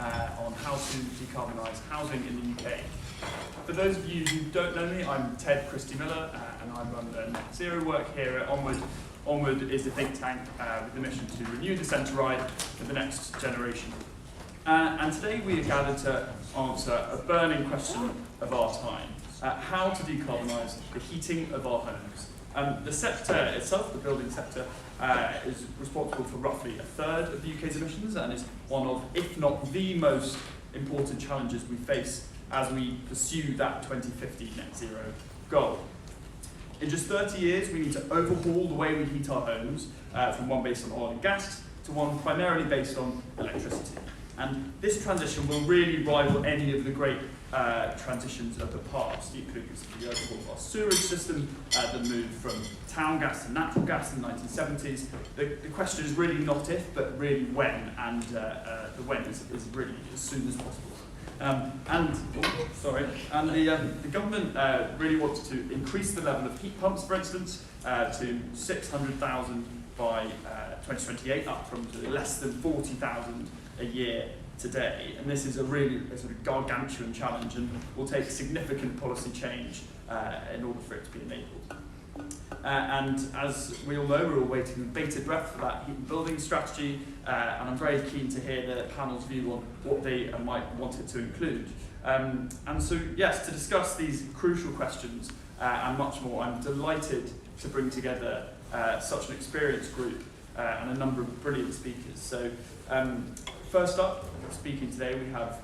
on how to decarbonise housing in the UK. For those of you who don't know me, I'm Ted Christie Miller, and I run the net zero work here at Onward. Onward is a think tank with the mission to renew the centre ride for the next generation. And today we are gathered to answer a burning question of our time: how to decarbonise the heating of our homes. The sector itself, the building sector, is responsible for roughly a third of the UK's emissions and is one of, if not the most important challenges we face as we pursue that 2050 net zero goal. In just 30 years, we need to overhaul the way we heat our homes from one based on oil and gas to one primarily based on electricity. And this transition will really rival any of the great transitions of the past. It includes the overhaul of our sewerage system, the move from town gas to natural gas in the 1970s. The question is really not if, but really when, and the when is really as soon as possible. The government really wants to increase the level of heat pumps, for instance, to 600,000 by 2028, up from less than 40,000 a year today. And this is a sort of gargantuan challenge and will take significant policy change in order for it to be enabled. And as we all know, we're all waiting with bated breath for that heat and building strategy, and I'm very keen to hear the panel's view on what they might want it to include. And so, yes, to discuss these crucial questions and much more, I'm delighted to bring together such an experienced group and a number of brilliant speakers. So, first up, speaking today, we have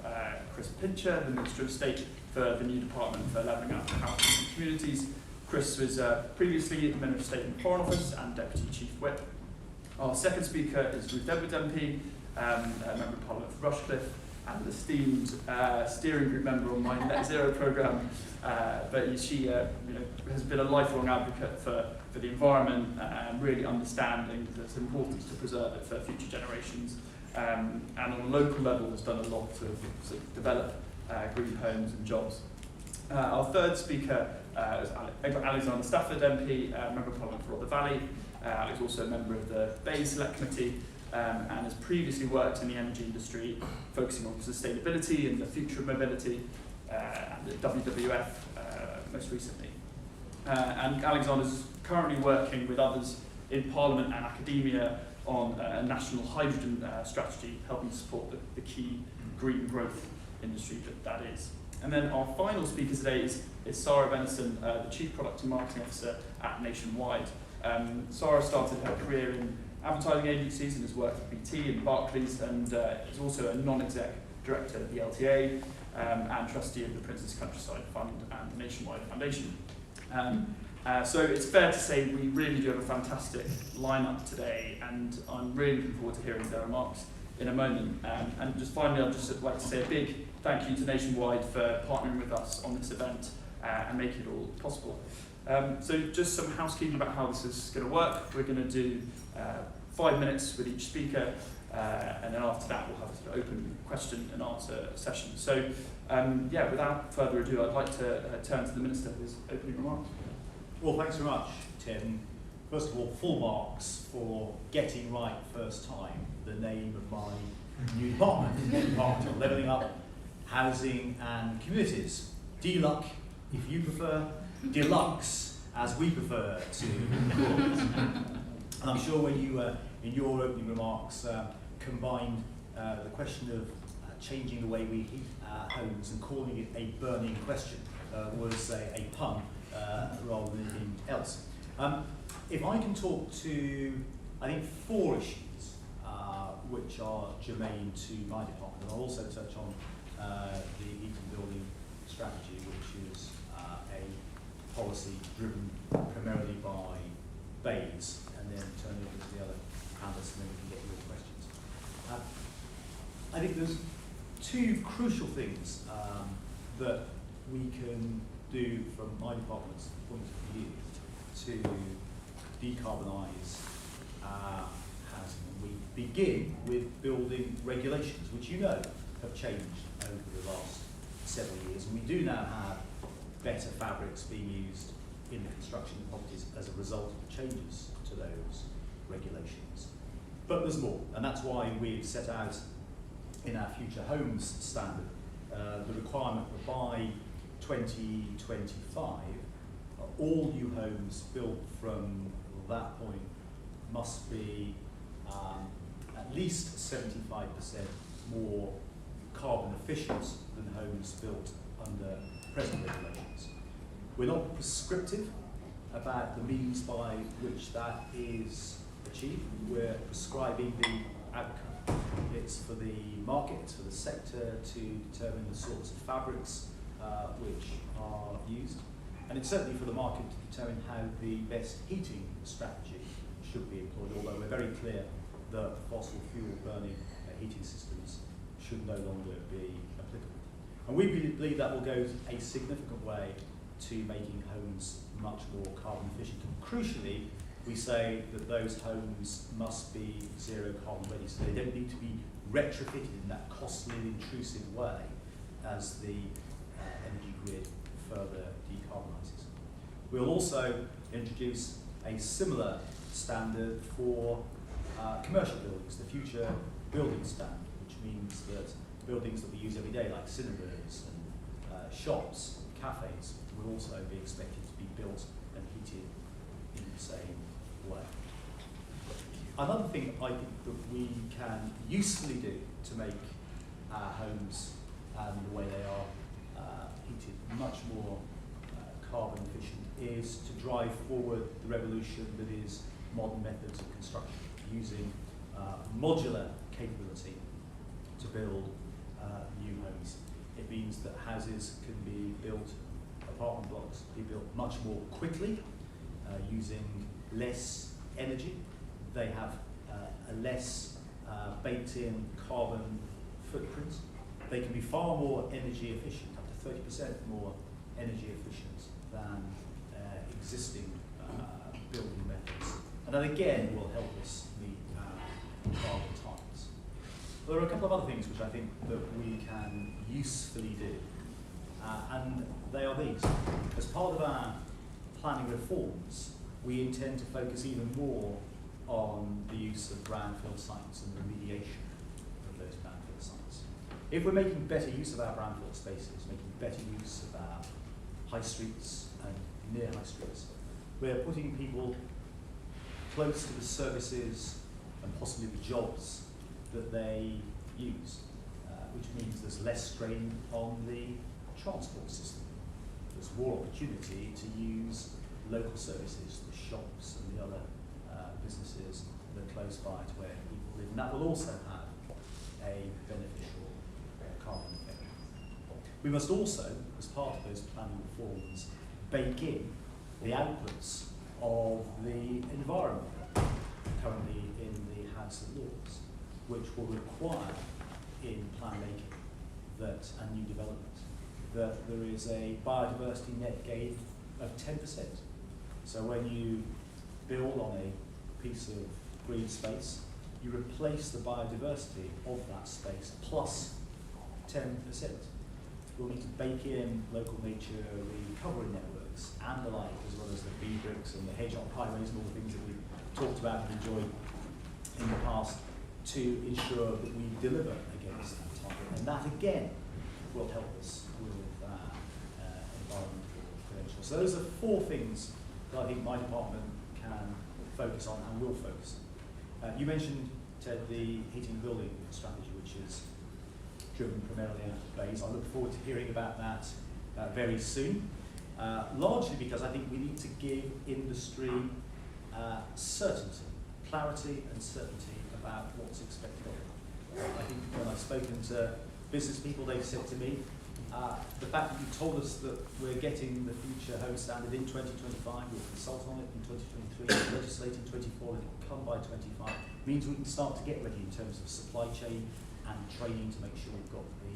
Chris Pincher, the Minister of State for the new Department for Levelling Up Housing and Communities. Chris was previously the Minister of State in the Foreign Office and Deputy Chief Whip. Our second speaker is Ruth Edwards MP, Member of Parliament for Rushcliffe, and esteemed steering group member on my Net Zero programme. But she has been a lifelong advocate for the environment and really understanding its importance to preserve it for future generations. And on a local level has done a lot to sort of develop green homes and jobs. Our third speaker is Alexander Stafford MP, Member of Parliament for Rother Valley. Alex is also a member of the Bay Select Committee and has previously worked in the energy industry, focusing on sustainability and the future of mobility, and the WWF most recently. And Alexander is currently working with others in Parliament and academia on a national hydrogen strategy, helping to support the key green growth industry that is. And then our final speaker today is Sarah Benison, the Chief Product and Marketing Officer at Nationwide. Sarah started her career in advertising agencies and has worked at BT and Barclays, and is also a non-exec director at the LTA and trustee of the Prince's Countryside Fund and the Nationwide Foundation. So it's fair to say we really do have a fantastic lineup today, and I'm really looking forward to hearing their remarks in a moment. And just finally, I'd just like to say a big thank you to Nationwide for partnering with us on this event and making it all possible. So just some housekeeping about how this is going to work. We're going to do 5 minutes with each speaker, and then after that we'll have an open question and answer session. So without further ado, I'd like to turn to the Minister for his opening remarks. Well, thanks very much, Tim. First of all, full marks for getting right first time the name of my new department, the Department of Levelling Up Housing and Communities. DLUC, if you prefer, Deluxe, as we prefer to call it. And I'm sure when you, in your opening remarks, combined the question of changing the way we heat our homes and calling it a burning question was a pun rather than anything else. If I can talk to, I think, 4 issues which are germane to my department, and I'll also touch on the heat and building strategy, which is a policy driven primarily by BAYS, and then turn it over to the other panelists and then we can get your questions. I think there's 2 crucial things that we can do from my department's point of view to decarbonise housing. And we begin with building regulations, which you know have changed over the last several years, and we do now have better fabrics being used in the construction of properties as a result of changes to those regulations. But there's more, and that's why we've set out in our Future Homes standard the requirement that by 2025, all new homes built from that point must be at least 75% more carbon efficient than homes built under present regulations. We're not prescriptive about the means by which that is achieved. We're prescribing the outcome. It's for the market, it's for the sector to determine the sorts of fabrics which are used. And it's certainly for the market to determine how the best heating strategy should be employed, although we're very clear that fossil fuel burning heating systems should no longer be applicable. And we believe that will go a significant way to making homes much more carbon efficient. And crucially, we say that those homes must be zero carbon ready, so they don't need to be retrofitted in that costly and intrusive way as the energy grid further decarbonises. We'll also introduce a similar standard for commercial buildings, the future building standard, which means that buildings that we use every day, like cinemas and shops, cafes, will also be expected to be built and heated in the same way. Another thing I think that we can usefully do to make our homes and the way they are heated much more carbon efficient is to drive forward the revolution that is modern methods of construction, using modular capability to build new homes. It means that houses can be built, apartment blocks be built much more quickly, using less energy. They have a less baked-in carbon footprint. They can be far more energy efficient, up to 30% more energy efficient than existing building methods. And that again will help us meet carbon targets. There are a couple of other things which I think that we can usefully do, and they are these. As part of our planning reforms, we intend to focus even more on the use of brownfield sites and remediation of those brownfield sites. If we're making better use of our brownfield spaces, making better use of our high streets and near high streets, we're putting people close to the services and possibly the jobs that they use, which means there's less strain on the transport system. There's more opportunity to use local services, the shops and the other businesses that are close by to where people live. And that will also have a beneficial carbon effect. We must also, as part of those planning reforms, bake in the outputs of the environment currently in the House of Lords, which will require in plan making that and new development that there is a biodiversity net gain of 10%. So when you build on a piece of green space, you replace the biodiversity of that space plus 10%. We'll need to bake in local nature recovery networks and the like, as well as the bee bricks and the hedgehog highways and all the things that we've talked about and enjoyed in the past to ensure that we deliver against that target. And that again will help us with environmental credentials. So those are four things that I think my department can focus on and will focus on. You mentioned, Ted, the heating and building strategy, which is driven primarily out of BEIS. I look forward to hearing about that very soon, largely because I think we need to give industry certainty, clarity and certainty about what's expected of it. I think when I've spoken to business people, they've said to me, the fact that you told us that we're getting the future home standard in 2025, we'll consult on it in 2023, legislate in 24, and it'll come by 25, means we can start to get ready in terms of supply chain and training to make sure we've got the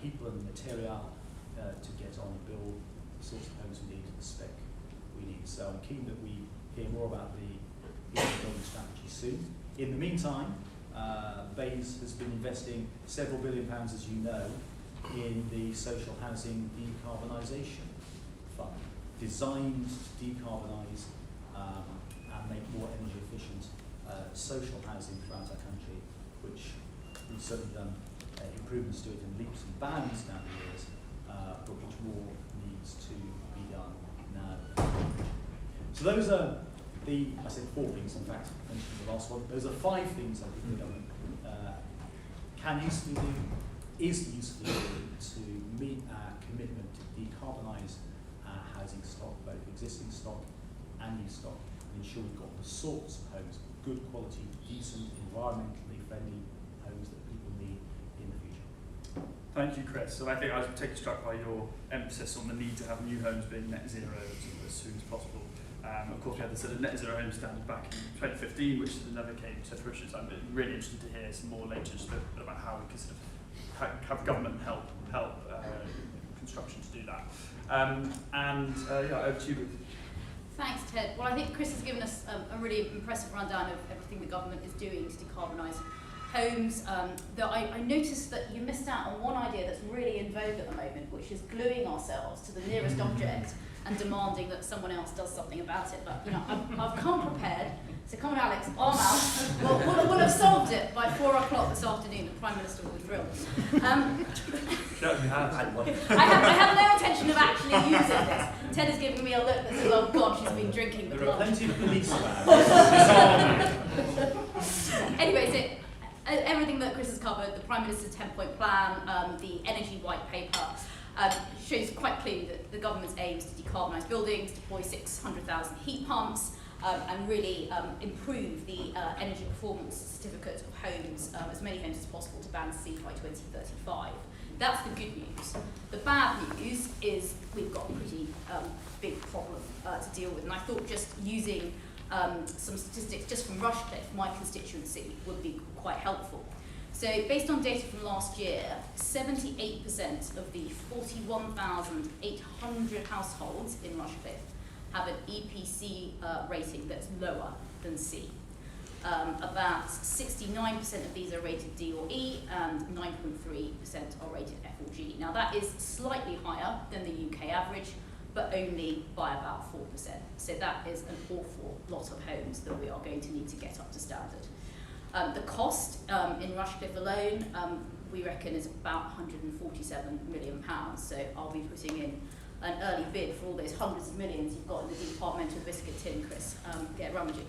people and the material to get on and build the sorts of homes we need, the spec we need. So I'm keen that we hear more about the building strategy soon. In the meantime, BEIS has been investing several £billion, as you know, in the social housing decarbonisation fund, designed to decarbonise and make more energy efficient social housing throughout our country, which we've certainly done improvements to it in leaps and bounds down the years, but much more needs to be done now. So those are I said 4 things, in fact, I mentioned the last one. Those are 5 things I think the government can usefully do, is usefully do to meet our commitment to decarbonise our housing stock, both existing stock and new stock, and ensure we've got the sorts of homes, good quality, decent, environmentally friendly homes that people need in the future. Thank you, Chris. And I think I was particularly struck by your emphasis on the need to have new homes being net zero as soon as possible. Of course, we had the sort of net zero home standard back in 2015, which never came to fruition. So I'm really interested to hear some more later just about how we can sort of have government help construction to do that. Over to you, Ruth. Thanks, Ted. Well, I think Chris has given us a really impressive rundown of everything the government is doing to decarbonise homes. Though I noticed that you missed out on one idea that's really in vogue at the moment, which is gluing ourselves to the nearest object and demanding that someone else does something about it. But I've come prepared. So come on, Alex, arm out. We'll have solved it by 4 o'clock this afternoon. The Prime Minister will be thrilled. I have no intention of actually using this. Ted is giving me a look that says, "Oh God, she's been drinking the blood." blood." There are plenty of police around. Anyway, everything that Chris has covered, the Prime Minister's 10-point plan, the energy white paper, shows quite clearly that the government's aims to decarbonise buildings, deploy 600,000 heat pumps, and really improve the energy performance certificate of homes, as many homes as possible, to ban C by 2035. That's the good news. The bad news is we've got a pretty big problem to deal with, and I thought just using some statistics just from Rushcliffe, my constituency, would be quite helpful. So based on data from last year, 78% of the 41,800 households in Rushcliffe have an EPC rating that's lower than C. About 69% of these are rated D or E, and 9.3% are rated F or G. Now that is slightly higher than the UK average, but only by about 4%. So that is an awful lot of homes that we are going to need to get up to standard. The cost in Rushcliffe alone, we reckon, is about £147 million. So I'll be putting in an early bid for all those hundreds of millions you've got in the departmental biscuit tin, Chris. Get rummaging.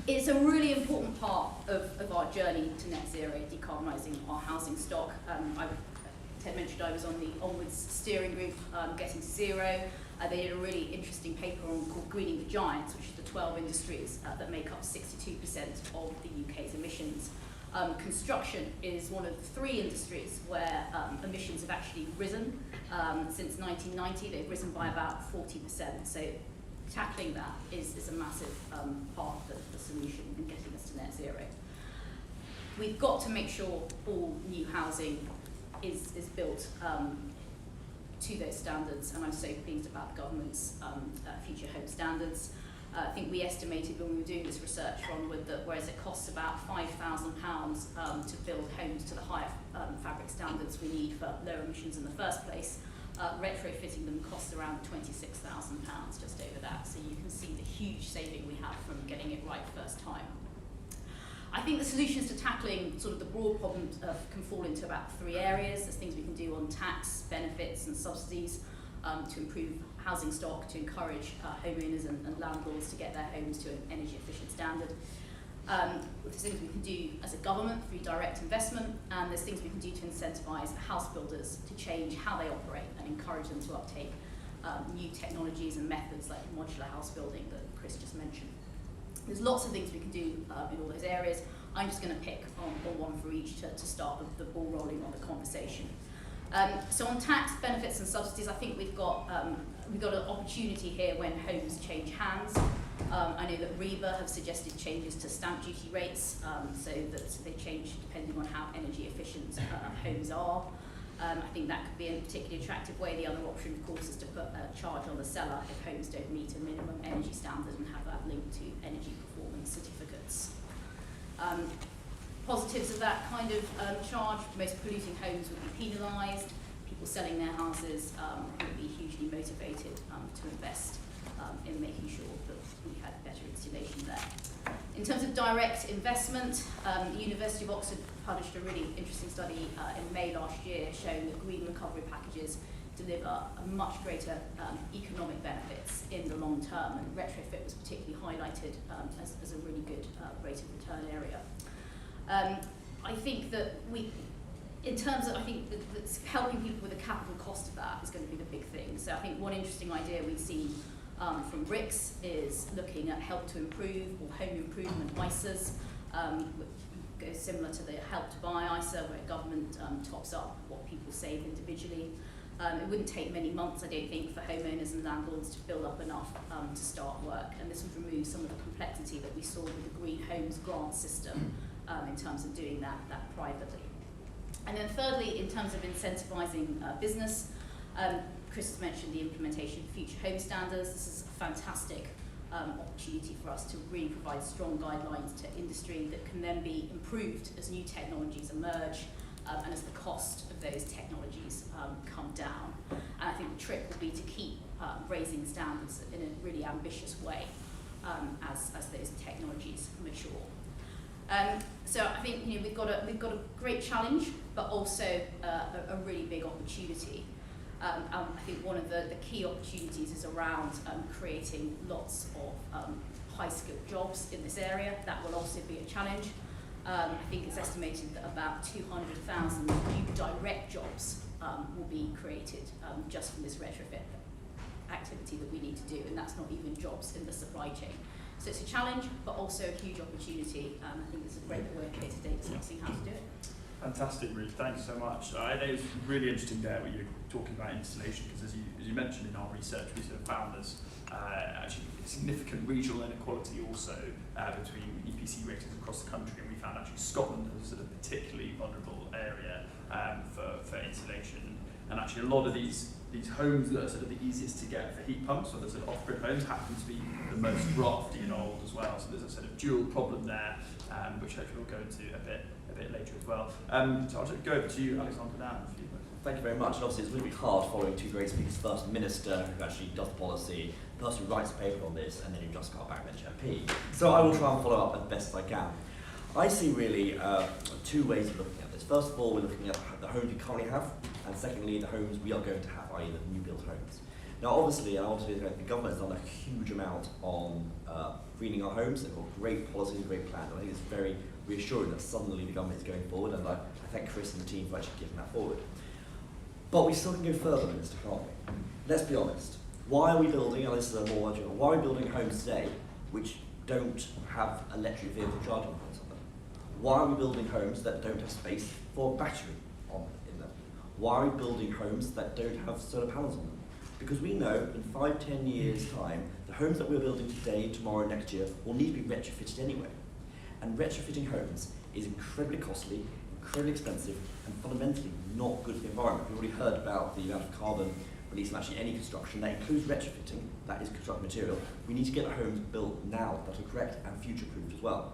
It's a really important part of our journey to net zero, decarbonising our housing stock. Ted mentioned I was on the Onward steering group, Getting to Zero. They did a really interesting paper called Greening the Giants, which is the 12 industries that make up 62% of the UK's emissions. Construction is one of the 3 industries where emissions have actually risen. Since 1990, they've risen by about 40%. So tackling that is a massive part of the solution in getting us to net zero. We've got to make sure all new housing is built to those standards, and I'm so pleased about the government's future home standards. I think we estimated when we were doing this research for Onward that whereas it costs about £5,000 to build homes to the higher fabric standards we need for lower emissions in the first place, retrofitting them costs around £26,000, just over that. So you can see the huge saving we have from getting it right first time. I think the solutions to tackling sort of the broad problems can fall into about 3 areas. There's things we can do on tax, benefits and subsidies to improve housing stock, to encourage homeowners and landlords to get their homes to an energy efficient standard. There's things we can do as a government through direct investment, and there's things we can do to incentivise house builders to change how they operate and encourage them to uptake new technologies and methods like modular house building that Chris just mentioned. There's lots of things we can do in all those areas. I'm just going to pick on one for each to start the ball rolling on the conversation. So on tax, benefits and subsidies, I think we've got an opportunity here when homes change hands. I know that REBA have suggested changes to stamp duty rates so that they change depending on how energy efficient homes are. I think that could be a particularly attractive way. The other option, of course, is to put a charge on the seller if homes don't meet a minimum energy standard and have that linked to energy performance certificates. Positives of that kind of charge: most polluting homes would be penalised. People selling their houses would be hugely motivated to invest in making sure that we had better insulation there. In terms of direct investment, the University of Oxford published a really interesting study in May last year showing that green recovery packages deliver a much greater economic benefits in the long term, and retrofit was particularly highlighted as a really good rate of return area. I think that in terms of, I think that helping people with the capital cost of that is going to be the big thing. So I think one interesting idea we've seen from BRICS is looking at help to improve or home improvement ISAs, goes similar to the help to buy ISA where government tops up what people save individually. It wouldn't take many months, I don't think, for homeowners and landlords to build up enough to start work, and this would remove some of the complexity that we saw with the Green Homes grant system in terms of doing that privately. And then thirdly, in terms of incentivising business, Chris has mentioned the implementation of future home standards. This is a fantastic opportunity for us to really provide strong guidelines to industry that can then be improved as new technologies emerge and as the cost of those technologies come down. And I think the trick will be to keep raising standards in a really ambitious way as those technologies mature. So I think we've got a great challenge, but also a really big opportunity. I think one of the key opportunities is around creating lots of high-skilled jobs in this area. That will also be a challenge. I think it's estimated that about 200,000 new direct jobs will be created just from this retrofit activity that we need to do, and that's not even jobs in the supply chain. So it's a challenge, but also a huge opportunity. I think it's a great work here today discussing how to do it. Fantastic, Ruth. Thanks so much. I think it was really interesting there when you were talking about installation, because as you mentioned in our research, we sort of found there's actually significant regional inequality also between EPC ratings across the country, and we found actually Scotland as a sort of particularly vulnerable area for insulation. And actually a lot of these homes that are sort of the easiest to get for heat pumps, or the sort of off-grid homes, happen to be the most drafty and old as well. So there's a sort of dual problem there, which hopefully we'll go into a bit later as well. So I'll just go over to you, Alexander, now. Thank you very much. And obviously it's really hard following two great speakers. First, Minister, who actually does the policy, the person who writes the paper on this, and then who just got backbench MP. So I will try and follow up as best as I can. I see really two ways of looking at this. First of all, we're looking at the homes we currently have, and secondly, the homes we are going to have, i.e. the new build homes. Now obviously the government has done a huge amount on greening our homes. They've got great policies and great plans. I think it's very reassuring that suddenly the government is going forward, and I thank Chris and the team for actually giving that forward. But we still can go further, Minister, can't we? Let's be honest. Why are we building, and this is a more logical, why are we building homes today which don't have electric vehicle charging points on them? Why are we building homes that don't have space for a battery in them? Why are we building homes that don't have solar panels on them? Because we know in 5-10 years' time, the homes that we're building today, tomorrow, next year, will need to be retrofitted anyway. And retrofitting homes is incredibly costly, incredibly expensive, and fundamentally not good for the environment. We've already heard about the amount of carbon released from actually any construction. That includes retrofitting, that is construction material. We need to get the homes built now that are correct and future-proofed as well.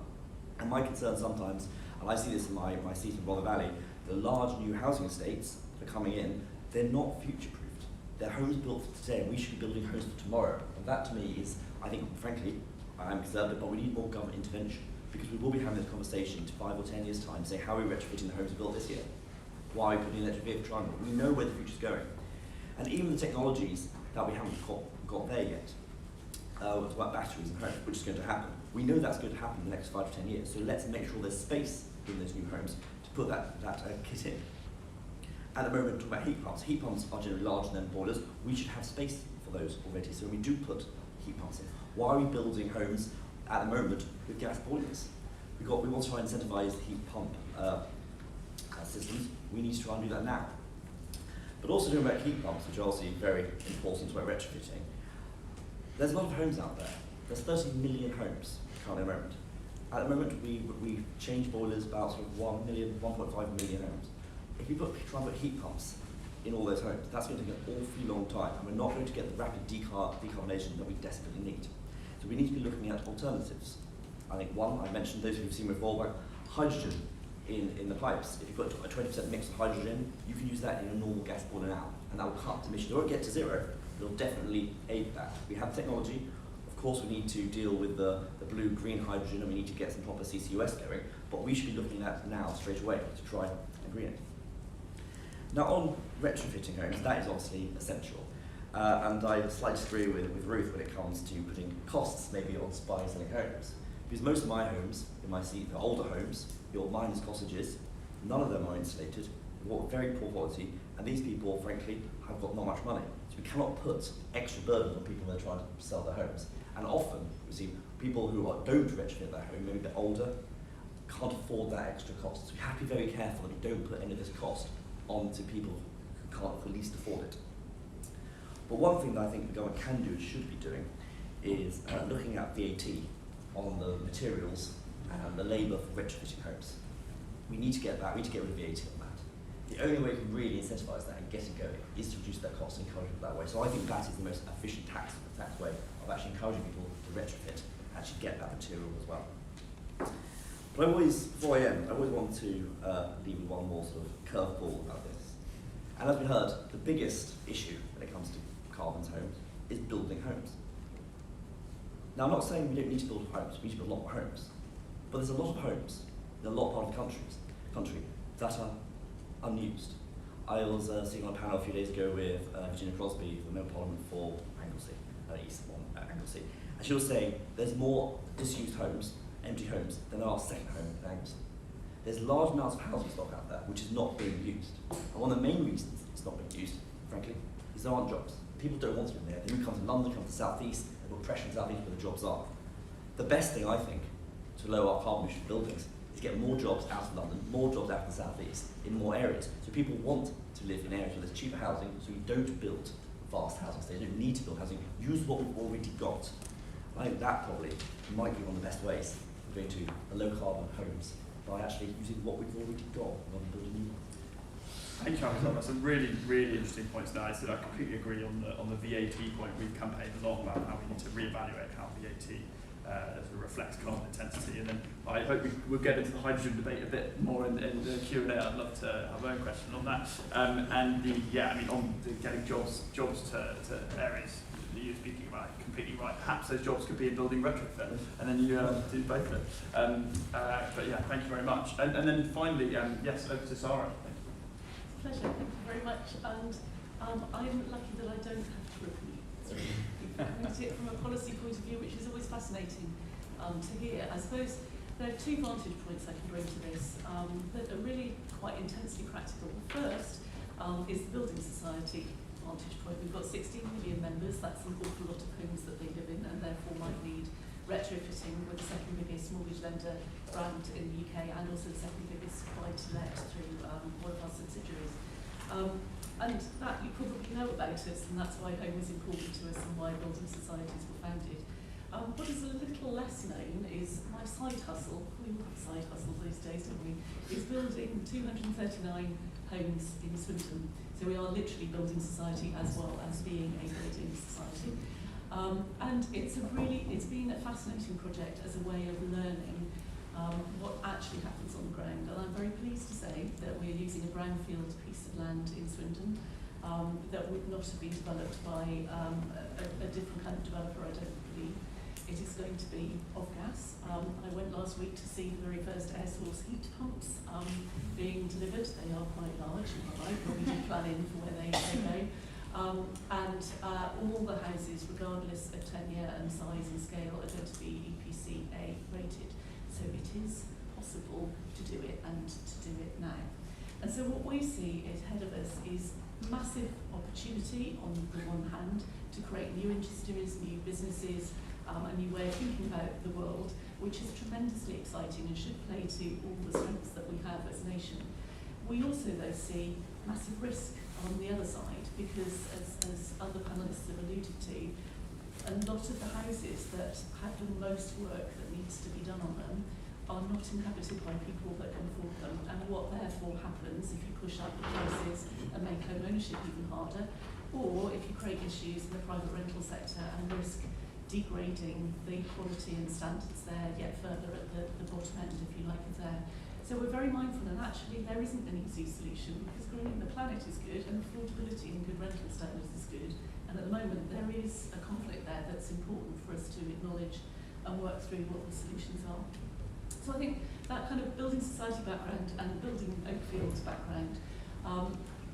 And my concern sometimes, and I see this in my seat in Rother Valley, the large new housing estates that are coming in, they're not future-proofed. They're homes built for today, and we should be building homes for tomorrow. And that to me is, I think, frankly, I am conservative, but we need more government intervention, because we will be having this conversation in 5 or 10 years' time, say, how are we retrofitting the homes built this year? Why are we putting electric vehicle charging? We know where the future's going. And even the technologies that we haven't got there yet, it's about batteries and homes, which is going to happen. We know that's going to happen in the next 5 to 10 years, so let's make sure there's space in those new homes to put that kit in. At the moment, talking about heat pumps. Heat pumps are generally larger than boilers. We should have space for those already, so when we do put heat pumps in. Why are we building homes at the moment with gas boilers? We want to try and incentivise the heat pump systems. We need to try and do that now. But also talking about heat pumps, which are obviously very important to retrofitting. There's a lot of homes out there. There's 30 million homes currently at the moment. At the moment, we change boilers about sort of 1.5 million homes. If we try and put heat pumps in all those homes, that's going to take an awfully long time, and we're not going to get the rapid decarbonation that we desperately need. So we need to be looking at alternatives. I think one, I mentioned those who've seen before, like hydrogen in the pipes. If you put a 20% mix of hydrogen, you can use that in a normal gas boiler now, and that will cut emissions. It won't get to zero, will definitely aid that. We have technology. Of course, we need to deal with the blue-green hydrogen, and we need to get some proper CCUS going, but we should be looking at now straight away to try and green it. Now, on retrofitting homes, that is obviously essential. And I slightly disagree with Ruth when it comes to putting costs maybe on buying and selling homes. Because most of my homes, in my seat, are older homes, the old miners' cottages, none of them are insulated, they're very poor quality, and these people, frankly, have got not much money. So we cannot put extra burden on people that are trying to sell their homes. And often, we see people who don't retrofit their home, maybe they're older, can't afford that extra cost. So we have to be very careful that we don't put any of this cost onto people who can't at least afford it. But one thing that I think the government can do and should be doing is looking at VAT on the materials and the labour for retrofitting homes. We need to get that, we need to get rid of VAT on that. The only way we can really incentivise that and get it going is to reduce their costs and encourage it that way. So I think that is the most efficient tax way of actually encouraging people to retrofit and actually get that material as well. But before I end, I always want to leave with one more sort of curveball about this. And as we heard, the biggest issue when it comes to carbon homes is building homes. Now, I'm not saying we don't need to build homes, we need to build a lot more homes. But there's a lot of homes in a lot of parts of the country that are unused. I was sitting on a panel a few days ago with Virginia Crosby, the Member of Parliament for Anglesey, East Anglesey, and she was saying there's more disused homes, empty homes, than there are second homes in Anglesey. There's large amounts of housing stock out there which is not being used. And one of the main reasons it's not being used, frankly, is there aren't jobs. People don't want to live there. They come to London, come to the South East, they've got pressure in the South East where the jobs are. The best thing, I think, to lower our carbon emission buildings is to get more jobs out of London, more jobs out of the South East, in more areas. So people want to live in areas where there's cheaper housing, so we don't build vast housing estates. We don't need to build housing. Use what we've already got. I think that probably might be one of the best ways of going to low carbon homes, by actually using what we've already got rather than building new ones. Thank you, Alexander. That's some really, really interesting points there. I said I completely agree on the VAT point. We've campaigned a lot about how we need to reevaluate how VAT reflects carbon intensity, and then I hope we'll get into the hydrogen debate a bit more in the Q&A. I'd love to have my own question on that. On the getting jobs to areas that you're speaking about, completely right. Perhaps those jobs could be in building retrofit, and then you do both of it. But yeah, thank you very much. And then finally, yes, over to Sarah. Pleasure, thank you very much. And I'm lucky that I don't have to repeat. So you've looked at it from a policy point of view, which is always fascinating to hear. I suppose there are two vantage points I can bring to this that are really quite intensely practical. The first is the building society vantage point. We've got 16 million members. That's an awful lot of homes that they live in, and therefore might need retrofitting. With the second biggest mortgage lender brand in the UK, and also the second biggest buy-to-let through one of our subsidiaries. And that you probably know about us, and that's why home is important to us and why building societies were founded. What is a little less known is my side hustle. We all have side hustles these days, don't we? Is building 239 homes in Swindon. So we are literally building society as well as being a building society. And it's been a fascinating project as a way of learning what actually happens on the ground. And I'm very pleased to say that we're using a brownfield piece of land in Swindon that would not have been developed by a different kind of developer, I don't believe. It is going to be off gas. I went last week to see the very first air source heat pumps being delivered. They are quite large, I probably do plan in for where they go. And all the houses, regardless of tenure and size and scale, are going to be EPC A rated. So it is possible to do it and to do it now. And so what we see ahead of us is massive opportunity on the one hand to create new industries, new businesses, a new way of thinking about the world, which is tremendously exciting and should play to all the strengths that we have as a nation. We also, though, see massive risk on the other side, because as other panellists have alluded to, a lot of the houses that have the most work that needs to be done on them are not inhabited by people that can afford them. And what therefore happens if you push up the prices and make home ownership even harder, or if you create issues in the private rental sector and risk degrading the quality and standards there yet further at the bottom end, if you like, of there. So So we're very mindful, and actually there isn't an easy solution, because greening the planet is good and affordability and good rental standards is good. And at the moment there is a conflict there that's important for us to acknowledge and work through what the solutions are. So I think that kind of building society background and building Oakfield's background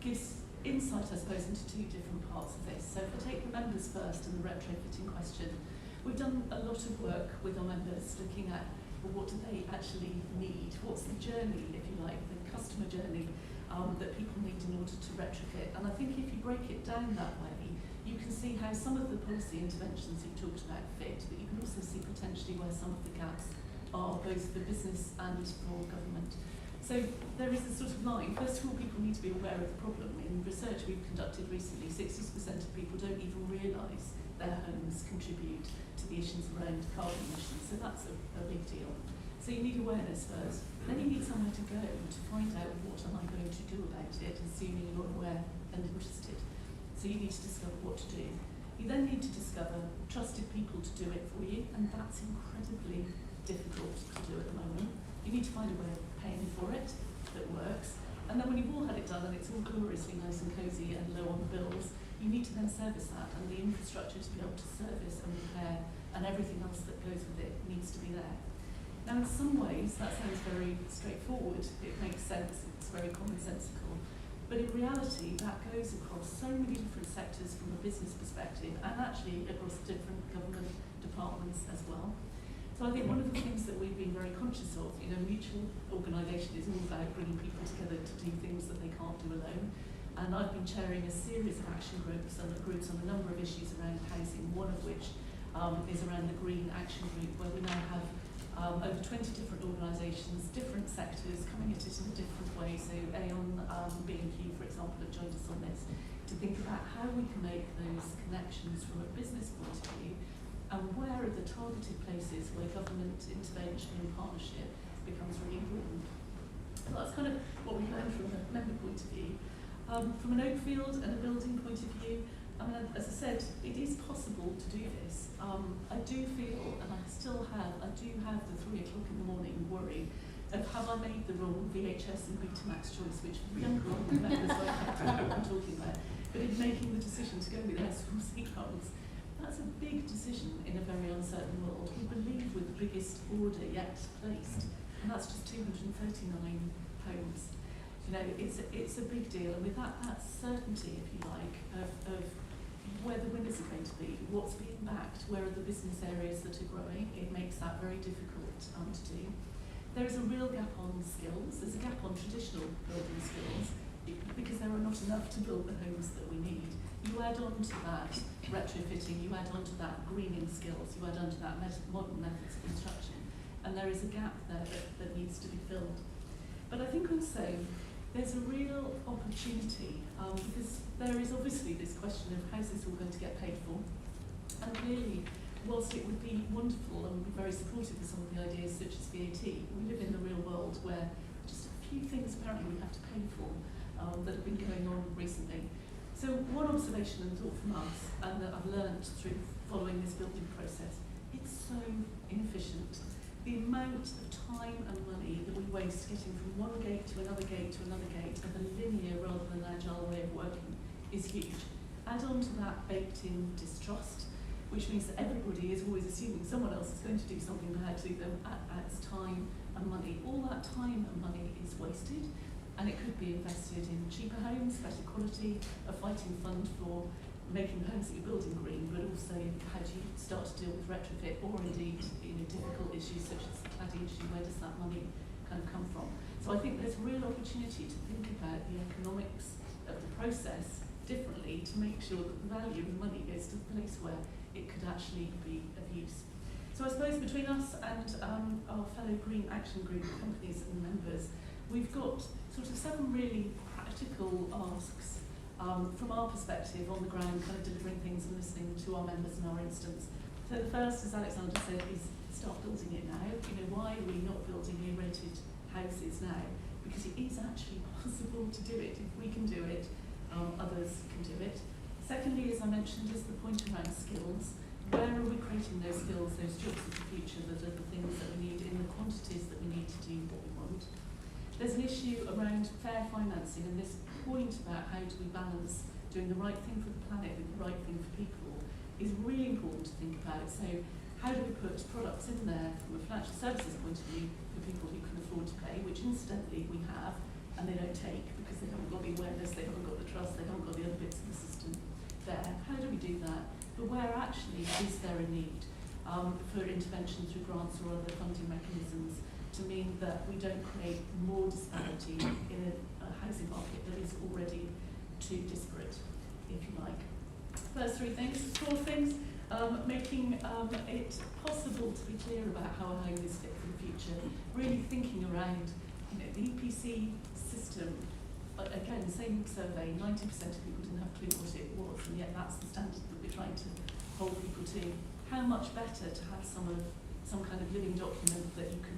gives insight, I suppose, into two different parts of this. So if I take the members first and the retrofitting question, we've done a lot of work with our members looking at, well, what do they actually need? What's the journey, if you like, the customer journey that people need in order to retrofit? And I think if you break it down that way, you can see how some of the policy interventions you've talked about fit, but you can also see potentially where some of the gaps are, both for business and for government. So there is a sort of line. First of all, people need to be aware of the problem. In research we've conducted recently, 60% of people don't even realise their homes contribute to the issues around carbon emissions, so that's a big deal. So you need awareness first. Then you need somewhere to go to find out what am I going to do about it, assuming you're aware and interested. So you need to discover what to do. You then need to discover trusted people to do it for you, and that's incredibly difficult to do at the moment. You need to find a way of paying for it that works. And then when you've all had it done and it's all gloriously nice and cosy and low on the bills, you need to then service that, and the infrastructure to be able to service and repair and everything else that goes with it needs to be there. Now in some ways that sounds very straightforward, it makes sense, it's very commonsensical, but in reality that goes across so many different sectors from a business perspective, and actually across different government departments as well. So I think one of the things that we've been very conscious of, mutual organisation is all about bringing people together to do things that they can't do alone. And I've been chairing a series of action groups on a number of issues around housing, one of which is around the Green Action Group, where we now have over 20 different organisations, different sectors, coming at it in a different way. So Aon, B&Q, for example, have joined us on this to think about how we can make those connections from a business point of view, and where are the targeted places where government intervention and partnership becomes really important. So that's kind of what we learned from a member point of view. From an Oakfield and a building point of view, as I said, it is possible to do this. I do feel, and I do have the 3 o'clock in the morning worry of have I made the wrong VHS and Betamax choice, which for younger members like I don't know what I'm talking about, but in making the decision to go with S4 heat pumps, that's a big decision in a very uncertain world. We believe we're the biggest order yet placed, and that's just 239 homes. It's a big deal, and with that certainty, if you like, of where the winners are going to be, what's being backed, where are the business areas that are growing, it makes that very difficult to do. There is a real gap on skills. There's a gap on traditional building skills because there are not enough to build the homes that we need. You add on to that retrofitting, you add on to that greening skills, you add on to that modern methods of construction, and there is a gap there that needs to be filled. But I think also there's a real opportunity because there is obviously this question of how's this all going to get paid for, and clearly whilst it would be wonderful and be very supportive of some of the ideas such as VAT, we live in the real world where just a few things apparently we have to pay for that have been going on recently. So one observation and thought from us, and that I've learned through following this building process, it's so inefficient. The amount of time and money that we waste getting from one gate to another gate to another gate of a linear rather than agile way of working is huge. Add on to that baked in distrust, which means that everybody is always assuming someone else is going to do something bad to them at time and money. All that time and money is wasted, and it could be invested in cheaper homes, better quality, a fighting fund for making the homes that you're building green, but also how do you start to deal with retrofit, or indeed difficult issues such as the cladding issue, where does that money kind of come from? So I think there's a real opportunity to think about the economics of the process differently to make sure that the value of the money goes to the place where it could actually be of use. So I suppose between us and our fellow Green Action Group companies and members, we've got sort of 7 really practical asks from our perspective on the ground, kind of delivering things and listening to our members in our instance. So the first, as Alexander said, is start building it now. Why are we not building new-rated houses now? Because it is actually possible to do it. If we can do it, others can do it. Secondly, as I mentioned, is the point around skills. Where are we creating those skills, those jobs of the future that are the things that we need in the quantities that we need to do what we want? There's an issue around fair financing, and this point about how do we balance doing the right thing for the planet with the right thing for people is really important to think about. So how do we put products in there from a financial services point of view for people who can afford to pay, which incidentally we have, and they don't take because they haven't got the awareness, they haven't got the trust, they haven't got the other bits of the system there. How do we do that? But where actually is there a need for intervention through grants or other funding mechanisms to mean that we don't create more disparity in a housing market that is already too disparate, if you like. First three things. Four things, making it possible to be clear about how a home is fit for the future. Really thinking around, the EPC system. Again, same survey, 90% of people didn't have a clue what it was, and yet that's the standard that we're trying to hold people to. How much better to have some kind of living document that you can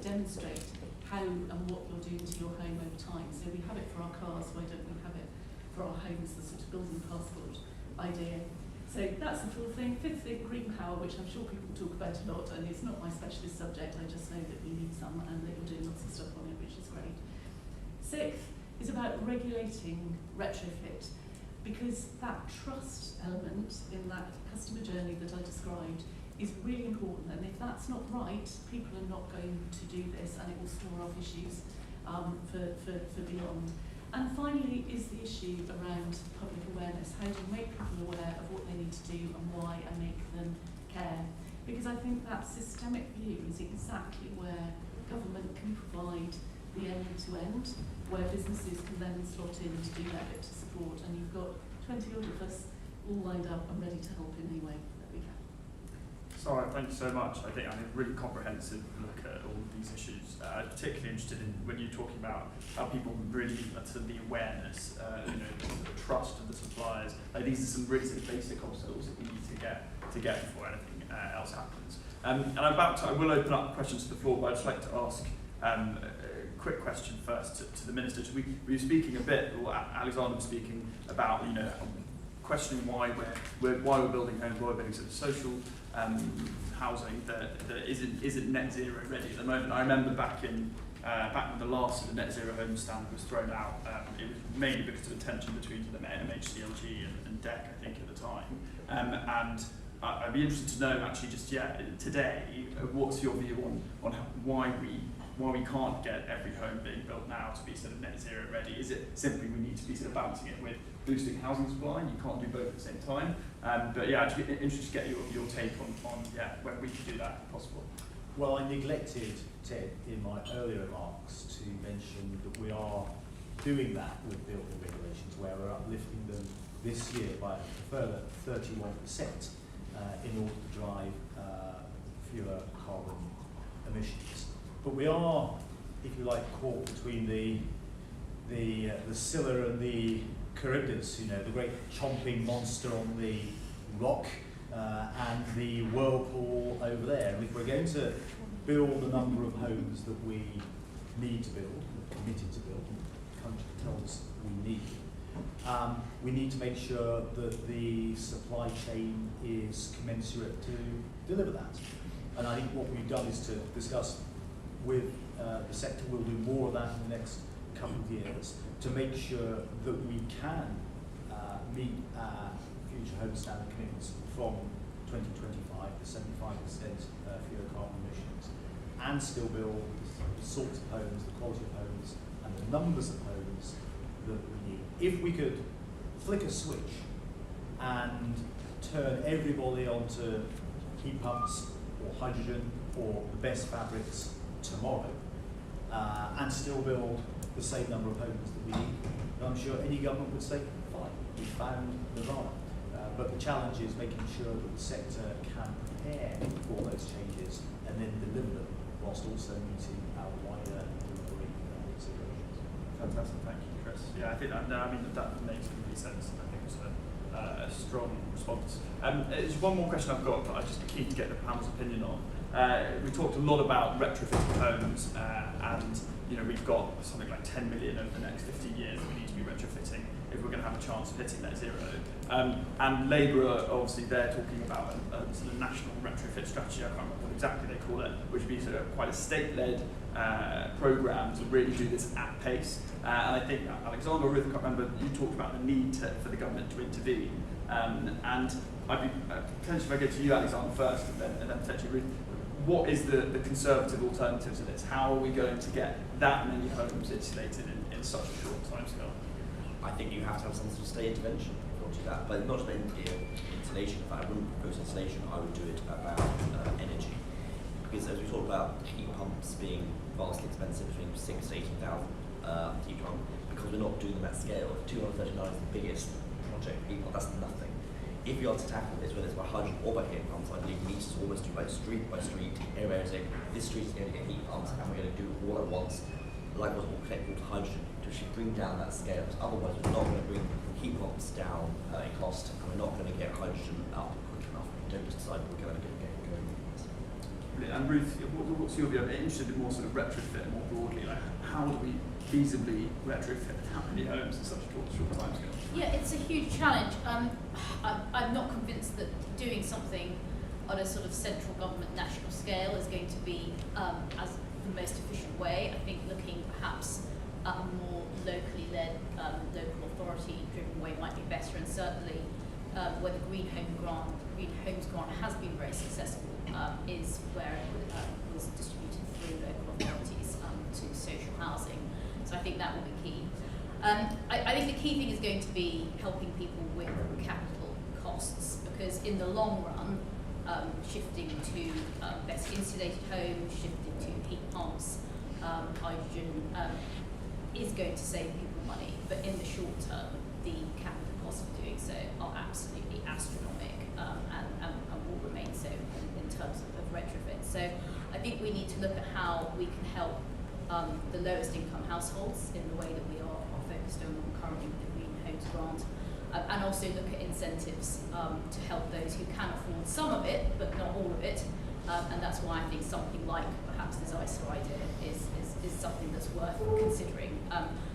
demonstrate how and what you're doing to your home over time. So we have it for our cars, why don't we have it for our homes, the sort of building passport idea. So that's the fourth thing. Fifth thing, green power, which I'm sure people talk about a lot, and it's not my specialist subject, I just know that we need some and that you're doing lots of stuff on it, which is great. Sixth is about regulating retrofit, because that trust element in that customer journey that I described is really important, and if that's not right, people are not going to do this, and it will store off issues for beyond. And finally is the issue around public awareness. How do you make people aware of what they need to do and why, and make them care? Because I think that systemic view is exactly where government can provide the end-to-end, where businesses can then slot in to do their bit to support, and you've got 20 odd of us all lined up and ready to help in any way that we can. Sorry, thank you so much. I think I had a really comprehensive look at all of these issues. I'm particularly interested in when you're talking about how people really, the awareness, the trust of the suppliers. These are some really basic obstacles that we need to get before anything else happens. And I will open up questions to the floor, but I'd just like to ask a quick question first to the Minister. We were speaking a bit, or Alexander was speaking about, questioning why we're building homes, why we're building sort of social housing that isn't net zero ready at the moment. I remember back when the last of the net zero home standard was thrown out, it was mainly because of the tension between the MHCLG and DEC, I think, at the time. And I'd be interested to know, actually, just today, what's your view on why we can't get every home being built now to be sort of net zero ready? Is it simply we need to be sort of balancing it with boosting housing supply, and you can't do both at the same time? But yeah, I'd be interested to get your take on when we can do that if possible. Well, I neglected, Ted, in my earlier remarks to mention that we are doing that with building regulations, where we're uplifting them this year by a further 31% in order to drive fewer carbon emissions. But we are, if you like, caught between the Scylla and the Charybdis, the great chomping monster on the rock and the whirlpool over there. And if we're going to build the number of homes that we need to build, committed to build, the country tells us we need to make sure that the supply chain is commensurate to deliver that. And I think what we've done is to discuss with the sector, we'll do more of that in the next couple of years to make sure that we can meet our future home standard commitments from 2025 to 75% fewer carbon emissions, and still build the sorts of homes, the quality of homes, and the numbers of homes that we need. If we could flick a switch and turn everybody onto heat pumps or hydrogen or the best fabrics tomorrow, and still build the same number of homes that we need, I'm sure any government would say, fine, we found Nirvana. But the challenge is making sure that the sector can prepare for those changes and then deliver them, whilst also meeting our wider delivery considerations. Fantastic, thank you, Chris. Yeah, I think that makes complete sense. I think it's a strong response. There's one more question I've got, but I'm just keen to get the panel's opinion on. We talked a lot about retrofitting homes, and we've got something like 10 million over the next 15 years that we need to be retrofitting. retrofitting if we're going to have a chance of hitting net zero. And Labour are obviously they're talking about a sort of national retrofit strategy. I can't remember what exactly they call it, which would be sort of quite a state-led programme to really do this at pace. And I think Alexander or Ruth, I can't remember, you talked about the need for the government to intervene. And I'd be potentially, if I go to you, Alexander, first, and then potentially Ruth, what is the Conservative alternative to this? How are we going to get that many homes insulated in such a short timescale? I think you have to have some sort of state intervention in order to do that, but not just insulation. In fact, I wouldn't propose insulation, I would do it about energy. Because as we talked about heat pumps being vastly expensive, between 6,000 to 18,000 heat pump, because we're not doing them at scale. 239 is the biggest project heat pump, that's nothing. If you are to tackle this, whether it's by hydrogen or by heat pumps, I believe we need to almost do by street, area saying this street is going to get heat pumps and we're going to do it all at once, like what we'll connect with hydrogen, to actually bring down that scale. Otherwise, we're not going to bring heat pumps down in cost, and we're not going to get hydrogen up quick enough. We don't decide we're going to get going. And Ruth, what's your view? I'm interested in more sort of retrofit more broadly. Like, how do we feasibly retrofit how many homes in such a short time scale? Yeah, it's a huge challenge. I'm not convinced that doing something on a sort of central government national scale is going to be as the most efficient way. I think looking perhaps at a more locally led, local authority driven way might be better, and certainly where the Green Homes Grant has been very successful is where it was distributed through local authorities to social housing. So I think that will be key. I think the key thing is going to be helping people with capital costs, because in the long run, shifting to better insulated homes, shifting to heat pumps, hydrogen is going to save people money, but in the short term, the capital costs of doing so are absolutely astronomical and will remain so in terms of retrofit. So I think we need to look at how we can help the lowest income households in the way that we are focused on currently with the Green Homes Grant, and also look at incentives to help those who can afford some of it but not all of it, and that's why I think something like perhaps this ISA idea is something that's worth considering.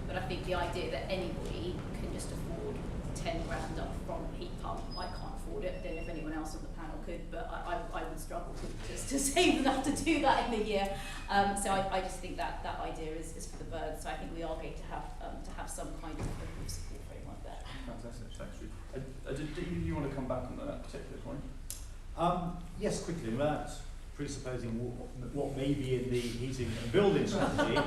But I think the idea that anybody can just afford 10 grand up from heat pump, I can't afford it. I don't know if anyone else on the panel could, but I would struggle to save enough to do that in a year. So I just think that idea is for the birds. So I think we are going to have some kind of support framework there. Fantastic, thanks, Ruth. Do you want to come back on that particular point? Yes, quickly, without presupposing what may be in the heating and building strategy,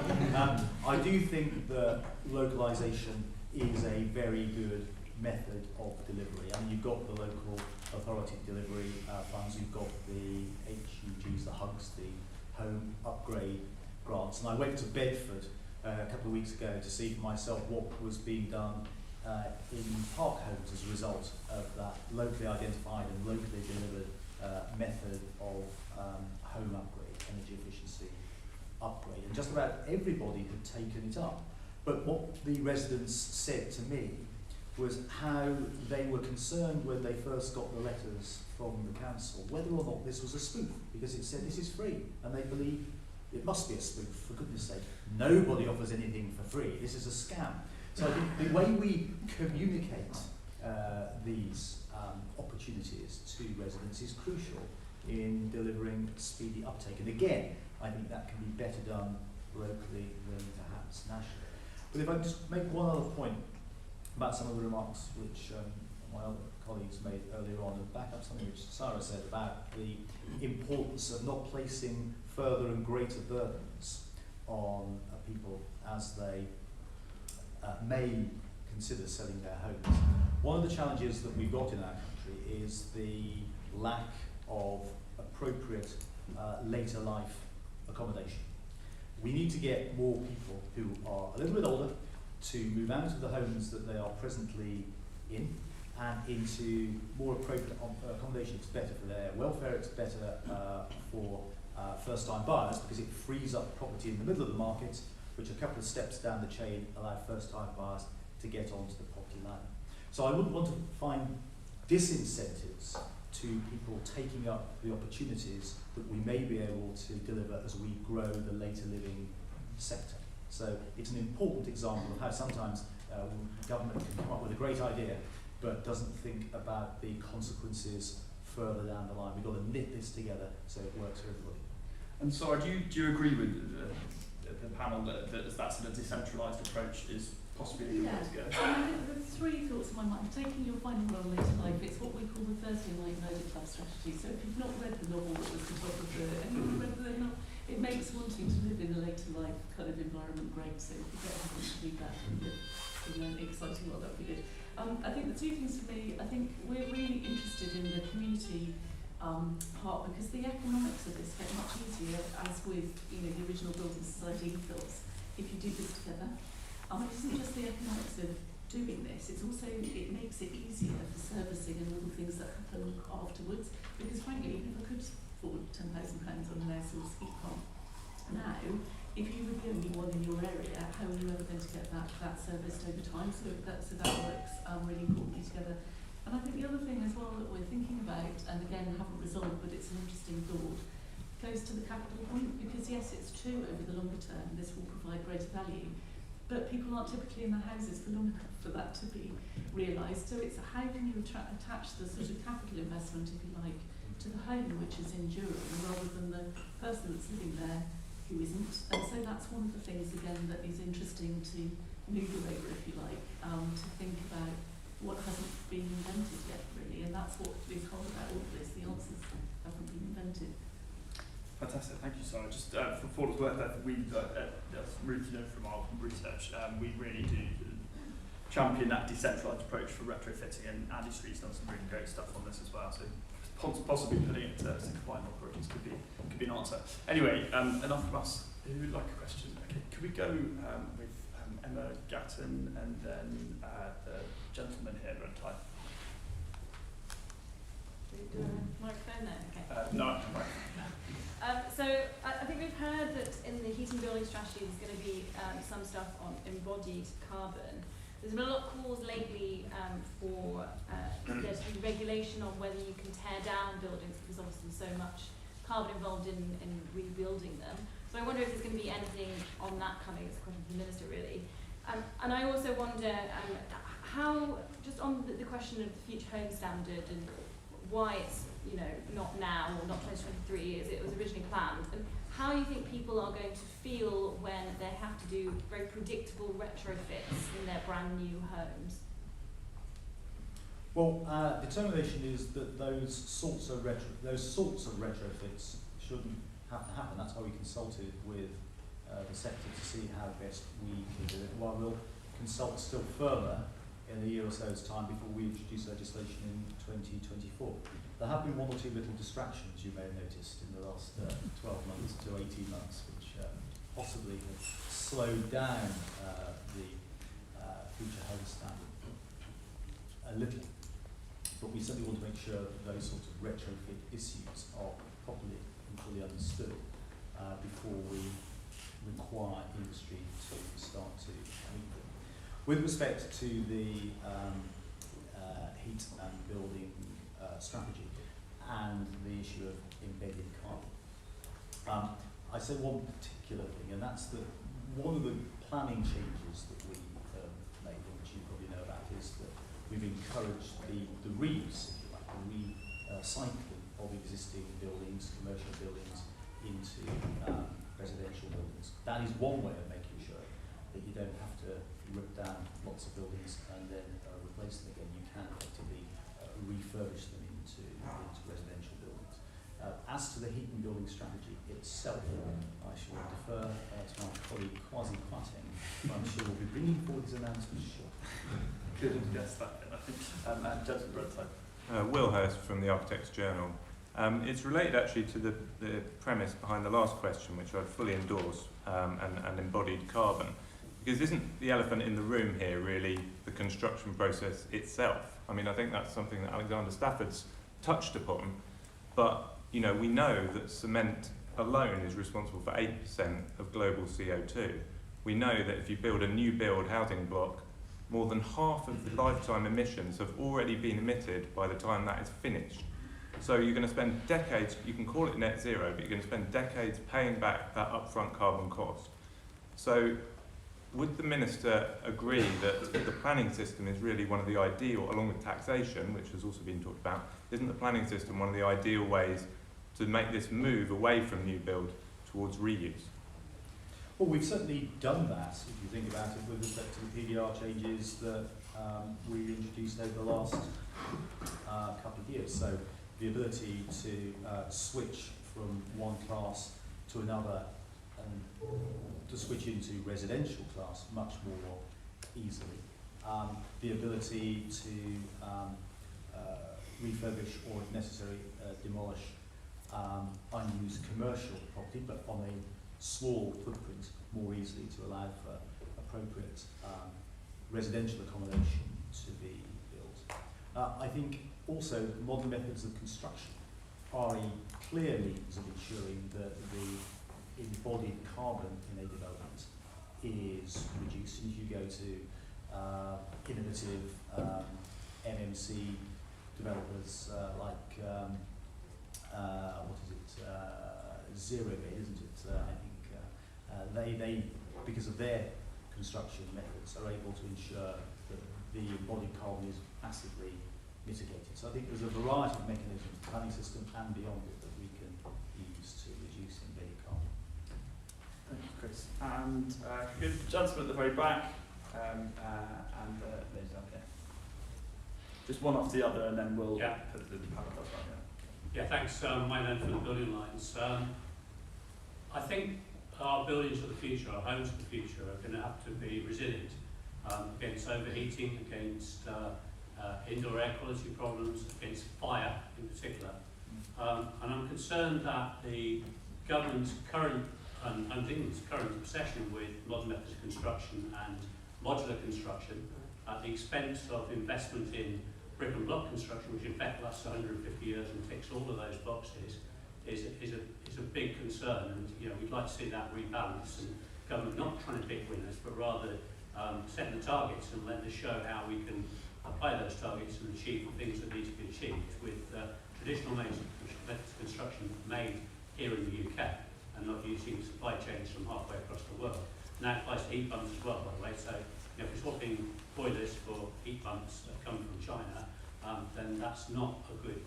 I do think that localisation is a very good method of delivery. I mean, you've got the local authority delivery funds, you've got the HUGs, the HUGs, the home upgrade grants, and I went to Bedford a couple of weeks ago to see for myself what was being done in park homes as a result of that locally identified and locally delivered method of home upgrade, energy efficiency upgrade, and just about everybody had taken it up. But what the residents said to me was how they were concerned when they first got the letters from the council whether or not this was a spoof, because it said this is free, and they believe it must be a spoof, for goodness sake. Nobody offers anything for free, this is a scam. So I think the way we communicate these opportunities to residents is crucial in delivering speedy uptake. And again, I think that can be better done locally than perhaps nationally. But if I just make one other point about some of the remarks which my other colleagues made earlier on, and back up something which Sarah said about the importance of not placing further and greater burdens on people as they may consider selling their homes. One of the challenges that we've got in our country is the lack of appropriate later life accommodation. We need to get more people who are a little bit older to move out of the homes that they are presently in and into more appropriate accommodation. It's better for their welfare, it's better for first-time buyers, because it frees up property in the middle of the market, which a couple of steps down the chain allow first-time buyers to get onto the property ladder. So I wouldn't want to find disincentives to people taking up the opportunities that we may be able to deliver as we grow the later living sector. So it's an important example of how sometimes government can come up with a great idea, but doesn't think about the consequences further down the line. We've got to knit this together so it works for everybody. And so, do you agree with the panel that that sort of decentralised approach is possibly a good way to go? I think there's three thoughts in my mind. Taking your final role later life, it's what we call the Thursday night murder club strategy. So if you've not read the novel that was the top of the, and you've read the novel, it makes wanting to live in a later life kind of environment great. So if you get everyone to read that in an exciting world, that would be good. I think the two things for me, I think we're really interested in the community part, because the economics of this get much easier, as with the original building society ethos, if you do this together. It isn't just the economics of doing this, it's also, it makes it easier for servicing and all the things that happen afterwards, because frankly, even if I could afford £10,000 on an air source heat pump now, if you were the only one in your area, how are you ever going to get that serviced over time? So that works really importantly together. And I think the other thing as well that we're thinking about, and again haven't resolved, but it's an interesting thought, goes to the capital point, because yes, it's true over the longer term this will provide greater value, but people aren't typically in their houses for long enough for that to be realised. So it's how can you attach the sort of capital investment, if you like, to the home which is enduring, rather than the person that's living there who isn't. And so that's one of the things again that is interesting to noodle over, if you like, to think about what hasn't been invented yet, really, and that's what is hard about all of this. The answers haven't been invented. Fantastic, thank you, Sarah. Just for what it's worth, that's really from our research. We really do champion that decentralised approach for retrofitting, and Andy Street's done some really great stuff on this as well. So possibly putting it to combined operations could be an answer. Anyway, enough from us. Who would like a question? Okay, could we go with Emma Gatton and then the gentleman here at Untitled? Do you want a microphone there? Okay. No, right. So I think we've heard that in the heating building strategy there's going to be some stuff on embodied carbon. There's been a lot of calls lately for there to be regulation on whether you can tear down buildings, because obviously there's so much carbon involved in rebuilding them. So I wonder if there's going to be anything on that coming. It's a question for the Minister, really. And I also wonder how, just on the question of the Future Home Standard and why it's not now or not 2023 as it was originally planned, and how you think people are going to feel when they have to do very predictable retrofits in their brand new homes. Well, determination is that those sorts of retrofits shouldn't have to happen. That's why we consulted with the sector to see how best we can do it. While we'll consult still further in a year or so's time before we introduce legislation in 2024. There have been one or two little distractions you may have noticed in the last 12 months to 18 months, which possibly have slowed down the Future Home Standard a little. But we certainly want to make sure that those sorts of retrofit issues are properly and fully understood before we require industry to start to meet them. With respect to the heat and building strategy and the issue of embedded carbon, I say one particular thing, and that's that one of the planning changes that we made, which you probably know about, is that we've encouraged the reuse, if you like, the recycling of existing buildings, commercial buildings, into residential buildings. That is one way of making sure that you don't have to rip down lots of buildings and then replace them again. You can effectively refurbish them into residential buildings. As to the heat and building strategy itself, I shall defer to my colleague Kwasi Kwarteng, who I'm sure will be bringing forward his announcements shortly. Couldn't guess that, I think. And Judge Bredside. Will Hurst from the Architects Journal. It's related actually to the premise behind the last question, which I'd fully endorse, and embodied carbon. Because isn't the elephant in the room here really the construction process itself? I mean, I think that's something that Alexander Stafford's touched upon, but we know that cement alone is responsible for 8% of global CO2. We know that if you build a new build housing block, more than half of the lifetime emissions have already been emitted by the time that is finished. So you're going to spend decades, you can call it net zero, but you're going to spend decades paying back that upfront carbon cost. So would the Minister agree that the planning system is really one of the ideal, along with taxation, which has also been talked about, isn't the planning system one of the ideal ways to make this move away from new build towards reuse? Well, we've certainly done that, if you think about it, with respect to the PDR changes that we introduced over the last couple of years. So the ability to switch from one class to another and to switch into residential class much more easily. The ability to refurbish or, if necessary, demolish unused commercial property, but on a small footprint more easily to allow for appropriate residential accommodation to be built. I think also modern methods of construction are a clear means of ensuring that the embodied carbon in a development is reduced. And if you go to innovative MMC developers like what is it, Zero Bed, isn't it? I think they, because of their construction methods, are able to ensure that the embodied carbon is massively mitigated. So I think there's a variety of mechanisms, the planning system and beyond it, that we can use to reduce embodied carbon. Thank you, Chris. And good gentleman at the very back, and ladies out there. Just one after the other, and then we'll put it in the parallel right now. Yeah, thanks. My name for the building lines. I think our buildings of the future, our homes of the future, are going to have to be resilient against overheating, against indoor air quality problems, against fire in particular. And I'm concerned that the government's current obsession with modern methods of construction and modular construction at the expense of investment in brick and block construction, which in fact lasts 150 years and ticks all of those boxes, is a big concern. And we'd like to see that rebalance, and government not trying to pick winners, but rather setting the targets and letting us show how we can apply those targets and achieve the things that need to be achieved with traditional methods of construction made here in the UK and not using supply chains from halfway across the world. And that applies to heat pumps as well, by the way. So if we're swapping boilers for heat pumps that come from China, then that's not a good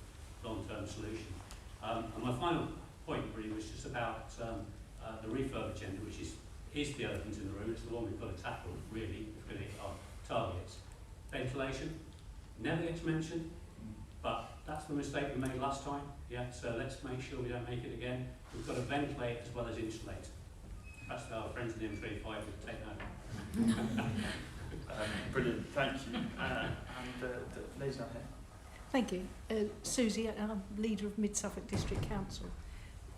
long-term solution. And my final point really was just about the refurb agenda, which is the elephant in the room. It's the one we've got to tackle, really, if we're going to hit our targets. Ventilation never gets mentioned, but that's the mistake we made last time. Yeah, so let's make sure we don't make it again. We've got to ventilate as well as insulate. Perhaps our friends in the M35 would take note. Brilliant, thank you. And ladies out here. Thank you. Susie, I'm leader of Mid Suffolk District Council.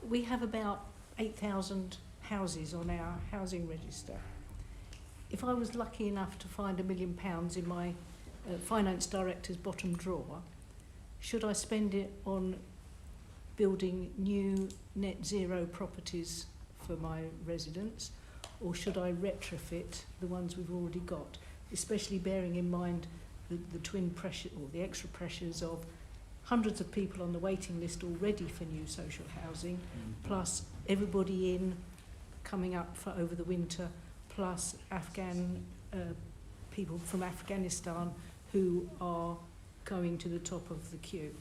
We have about 8,000 houses on our housing register. If I was lucky enough to find £1 million in my finance director's bottom drawer, should I spend it on building new net zero properties for my residents, or should I retrofit the ones we've already got, especially bearing in mind the twin pressure or the extra pressures of hundreds of people on the waiting list already for new social housing, plus everybody coming up for over the winter, plus Afghan people from Afghanistan who are going to the top of the queue.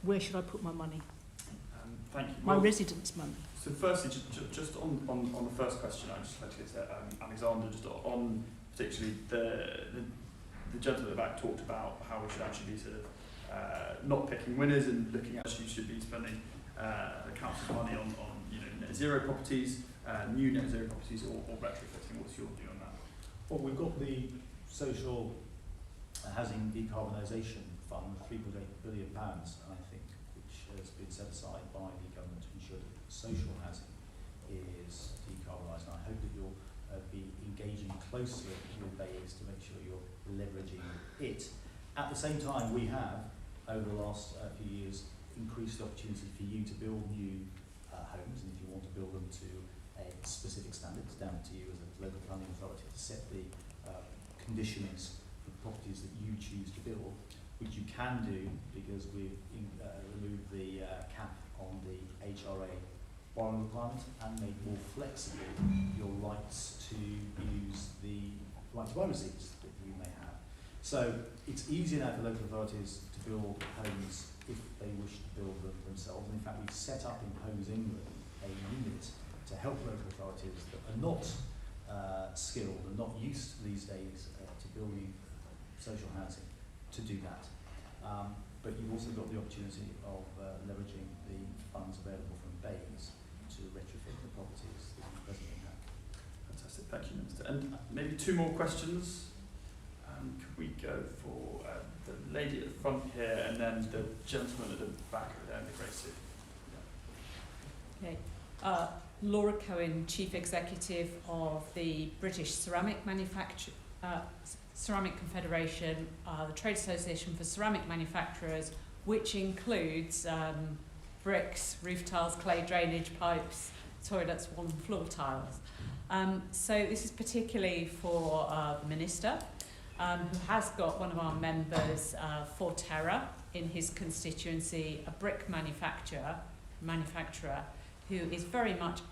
Where should I put my money? Thank you. My residents' money. So firstly, just on the first question, I'd just like to get to Alexander, just on particularly the gentleman at the back talked about how we should actually be sort of not picking winners and looking at you should be spending the council's money on net zero properties, new net zero properties, or retrofitting. What's your view on that? Well, we've got the social housing decarbonisation fund, £3.8 billion, I think, which has been set aside by the government to ensure that social housing is decarbonised. And I hope that you'll be engaging closely with BAES to make sure you're leveraging it. At the same time, we have, over the last few years, increased the opportunity for you to build new homes, and if you want to build them to a specific standard, it's down to you as a local planning authority to set the conditions for properties that you choose to build, which you can do because we've removed the cap on the HRA borrowing requirement and made more flexible your rights to use the right to buy receipts that you may have. So it's easier now for local authorities to build homes if they wish to build them themselves. And in fact, we've set up in Homes England a unit to help local authorities that are not skilled and not used these days to building social housing to do that. But you've also got the opportunity of leveraging the funds available from BAYS to retrofit the properties that you presently have. Fantastic, thank you, Minister. And maybe two more questions. Could we go for the lady at the front here and then the gentleman at the back there in the grey suit? Okay. Laura Cohen, Chief Executive of the British Ceramic Ceramic Confederation, the Trade Association for Ceramic Manufacturers, which includes bricks, roof tiles, clay drainage pipes, toilets, wall and floor tiles. So this is particularly for the Minister, who has got one of our members, Forterra, in his constituency, a brick manufacturer who is very much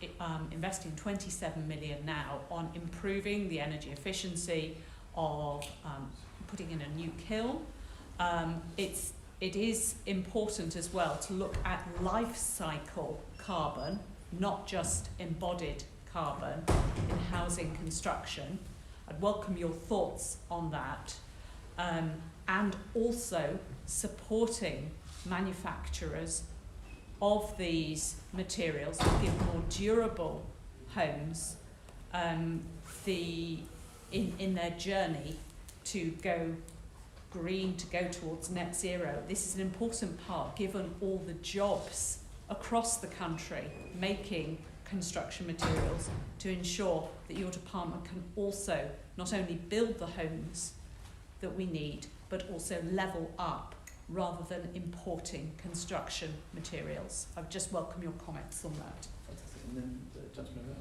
investing 27 million now on improving the energy efficiency of putting in a new kiln. It is important as well to look at life cycle carbon, not just embodied carbon in housing construction. I'd welcome your thoughts on that, and also supporting manufacturers of these materials to give more durable homes in their journey to go green, to go towards net zero. This is an important part given all the jobs across the country making construction materials, to ensure that your department can also not only build the homes that we need but also level up rather than importing construction materials. I would just welcome your comments on that. Fantastic. And then the gentleman there.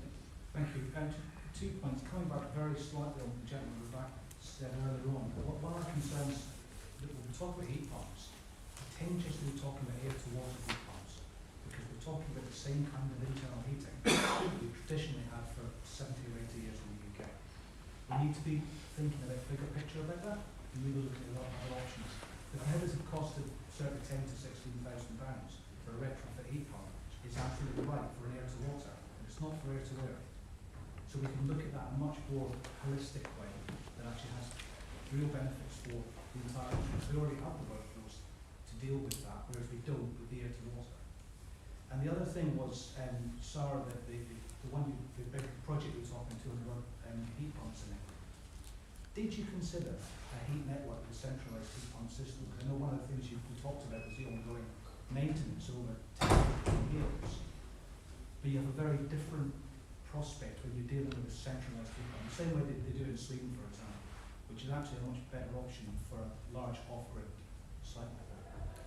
Thank you. 2 points. Coming back very slightly on the gentleman who said earlier on, one of our concerns that when we talk about heat pumps, contentiously talking about air to water heat pumps, because we're talking about the same kind of internal heating that we traditionally had for 70 or 80 years in the UK. We need to be thinking about a bigger picture about that. We need to look at a lot of other options. The prohibits have costed circa £10,000 to £16,000 for a retrofit heat pump. It's absolutely right for an air to water, but it's not for air to air. So we can look at that in a much more holistic way that actually has real benefits for the entire country. We already have the workforce to deal with that, whereas we don't with the air to water. And the other thing was, Sarah, that the big project we were talking to about heat pumps in it. Did you consider a heat network with a centralised heat pump system? Because I know one of the things you talked about was the ongoing maintenance over 10 years. But you have a very different prospect when you're dealing with a centralised heat pump, the same way they do in Sweden, for example, which is actually a much better option for a large off-grid site like that.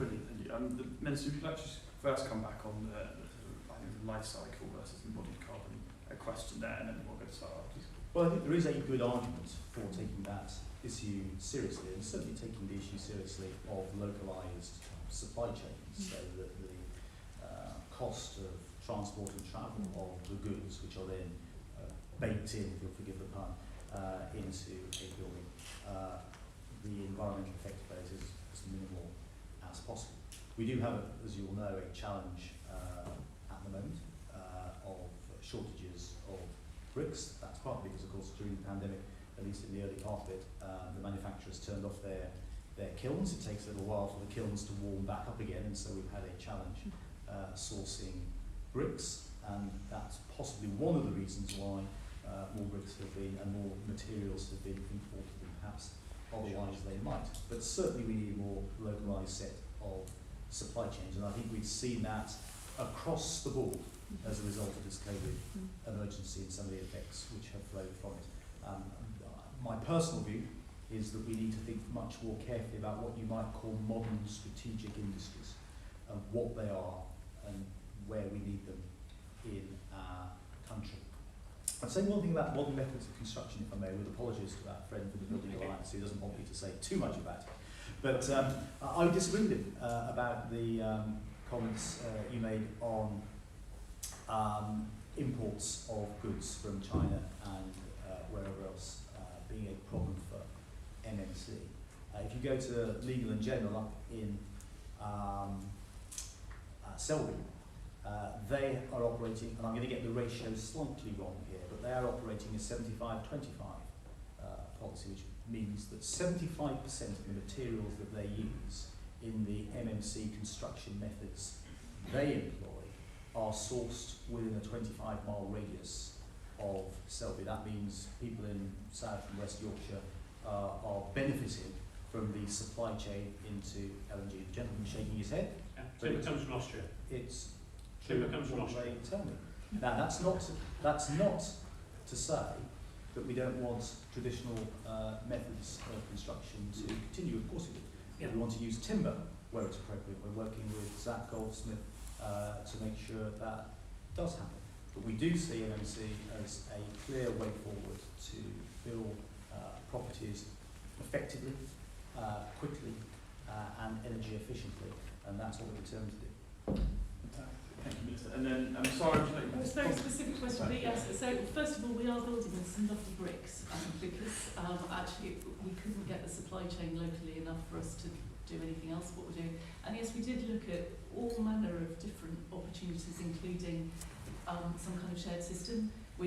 Brilliant, thank you. The Minister, would you like to first come back on the life cycle versus embodied carbon question there, and then we'll go to Sarah. Well, I think there is a good argument for taking that issue seriously, and certainly taking the issue seriously of localised supply chains, so that the cost of transport and travel of the goods, which are then baked in, if you'll forgive the pun, into a building, the environmental effect of those is as minimal as possible. We do have, as you all know, a challenge at the moment of shortages of bricks. That's partly because, of course, during the pandemic, at least in the early part of it, the manufacturers turned off their kilns. It takes a little while for the kilns to warm back up again, and so we've had a challenge sourcing bricks, and that's possibly one of the reasons why more bricks have been and more materials have been imported than perhaps otherwise they might. But certainly we need a more localised set of supply chains, and I think we've seen that across the board as a result of this COVID emergency and some of the effects which have flowed from it. My personal view is that we need to think much more carefully about what you might call modern strategic industries, and what they are and where we need them in our country. I'd say one thing about modern methods of construction, if I may, with apologies to our friend from the Building Alliance who doesn't want me to say too much about it. But I disagree with him about the comments you made on imports of goods from China and wherever else being a problem for MNC. If you go to Legal and General up in Selby, they are operating, and I'm going to get the ratio slightly wrong here, but they are operating a 75-25 policy, which means that 75% of the materials that they use in the MMC construction methods they employ are sourced within a 25-mile radius of Selby. That means people in South and West Yorkshire are benefiting from the supply chain into LNG. The gentleman shaking his head. Yeah. Timber comes from Austria. It's Timber comes from what Austria. they tell me. Now that's not to say that we don't want traditional methods of construction to continue. Of course we do. Yeah. We want to use timber where it's appropriate. We're working with Zach Goldsmith to make sure that does happen. But we do see MMC as a clear way forward to build properties effectively, quickly, and energy efficiently, and that's what we're determined to do. Thank you, Minister. And then, I'm sorry, would you like It's a very specific question, but yes. So first of all, we are building with some lovely bricks because actually we couldn't get the supply chain locally enough for us to do anything else what we're doing. And yes, we did look at all manner of different opportunities, including some kind of shared system.